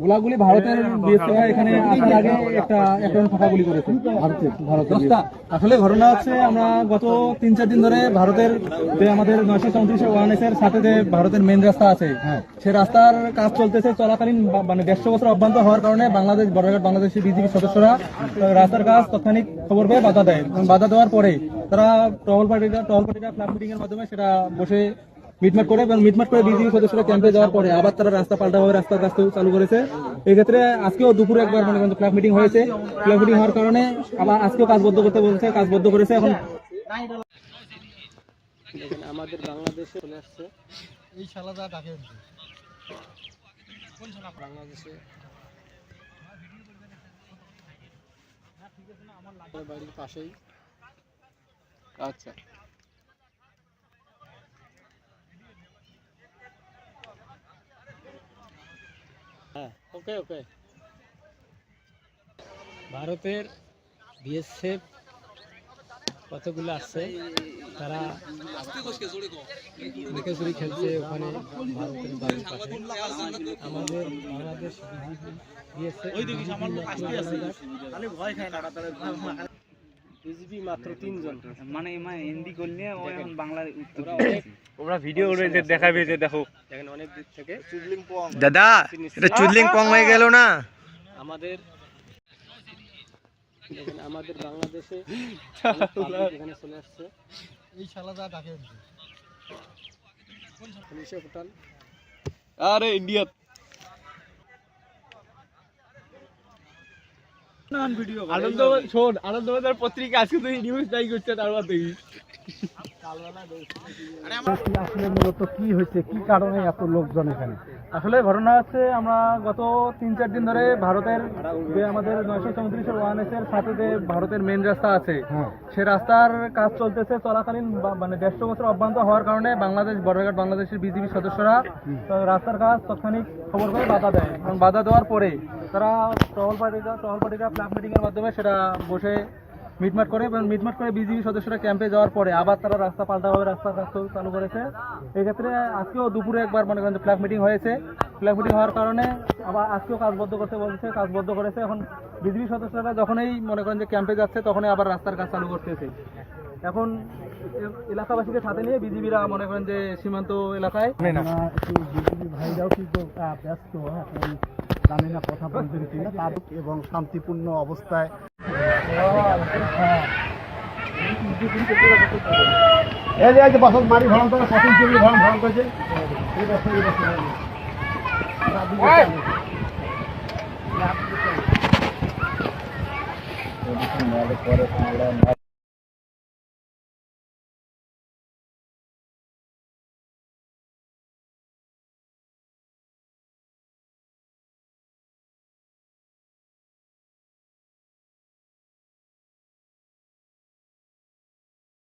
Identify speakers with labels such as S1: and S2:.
S1: গোলাগুলি ভারতের বিএসএফ এখানে আসার আগে একটা ফাঁকা গুলি করেছে ভারতের আসলে ঘটনা হচ্ছে আমরা গত 3-4 দিন ধরে ভারতের যে আমাদের 934 ONS এর সাথে যে ভারতের মেইন রাস্তা আছে সে রাস্তার কাজ চলতেছে চলাকালীন মানে 150 বছর অব্যাহত হওয়ার কারণে বাংলাদেশ বর্ডার বাংলাদেশি বিজিবি সদস্যরা রাস্তার কাজ তাৎক্ষণিক খবর পেয়ে বাধা দেয়। বাধা দেওয়ার পরে তারা টহল পার্টিরা ফ্ল্যাগ মিটিং এর মাধ্যমে সেটা বসে মিটমাট করে এবং মিটমাট করে বিজিবি সদস্যরা ক্যাম্পে যাওয়ার পরে আবার তারা রাস্তা পাল্টাভাবে রাস্তার কাজ চালু করেছে। এক্ষেত্রে আজকেও দুপুরে একবার মানে ফ্ল্যাগ মিটিং হয়েছে। ফ্ল্যাগ মিটিং হওয়ার কারণে আবার আজকেও কাজবদ্ধ করতে বলছে, কাজবদ্ধ করেছে। এখন
S2: আমাদের বাংলাদেশে চলে আসছে
S3: এই শালাদা ডাকে
S2: বাংলাদেশে আমার বাড়ির পাশেই। আচ্ছা হ্যাঁ, ওকে ওকে। ভারতের বিএসএফ কতগুলো আসছে, তারা লুকোচুরি খেলছে ওখানে ভারতের বাড়ির পাশে। আমাদের বাংলাদেশ বিজিবি মাত্র 3 জন,
S1: মানে হিন্দি করলে বাংলা উত্তর
S4: ওরা ভিডিও দেখাবে যে দেখো
S2: দেখেন অনেক দূর থেকে
S4: দাদা এটা চুদলিং পং হয়ে গেল না।
S2: আমাদের দেখেন আমাদের বাংলাদেশে এখানে চলে আসছে
S3: এই শালাদা ডাকে
S2: পুলিশে ফুটান।
S4: আরে ইন্ডিয়া আনন্দ শোন আনন্দবাজার পত্রিকা আজকে তুই নিউজ নাই করছে তারপর দেখি
S1: আসলে মূলত কি হয়েছে, কি কারণে এত লোকজন এখানে? আসলে ঘটনা হচ্ছে আমরা গত 3-4 দিন ধরে ভারতের যে আমাদের 934 ONS এর সাথে যে ভারতের মেইন রাস্তা আছে সে রাস্তার কাজ চলতেছে চলাকালীন মানে 150 বছর অব্যাহত হওয়ার কারণে বাংলাদেশ বর্ডার বাংলাদেশের বিজিবি সদস্যরা রাস্তার কাজ তাৎক্ষণিক খবর পেয়ে বাধা দেয় এবং বাধা দেওয়ার পরে তারা টহল পার্টিরা ফ্ল্যাগ মিটিং এর মাধ্যমে সেটা বসে মিটমাট করে এবং মিটমাট করে বিজিবি সদস্যরা ক্যাম্পে যাওয়ার পরে আবার তারা রাস্তা পাল্টাভাবে রাস্তার কাজ চালু করেছে। এক্ষেত্রে আজকেও দুপুরে একবার মনে করেন ফ্ল্যাগ মিটিং হয়েছে। ফ্ল্যাগ মিটিং হওয়ার কারণে আবার আজকেও কাজবদ্ধ করতে বলছে, কাজবদ্ধ করেছে। এখন বিজিবি সদস্যরা যখনই মনে করেন যে ক্যাম্পে যাচ্ছে তখনই আবার রাস্তার কাজ চালু করতেছে। এখন এলাকাবাসীকে সাথে নিয়ে বিজিবিরা মনে করেন যে সীমান্ত এলাকায়
S3: বিজিবি ভাইরাও কিন্তু ব্যস্ত, এখন জানি না কথা বলবেন কিনা, তার এবং শান্তিপূর্ণ অবস্থায় এই যে বসত মারি ভ্রমণ করে সঠিক জমি ভ্রমণ করেছে।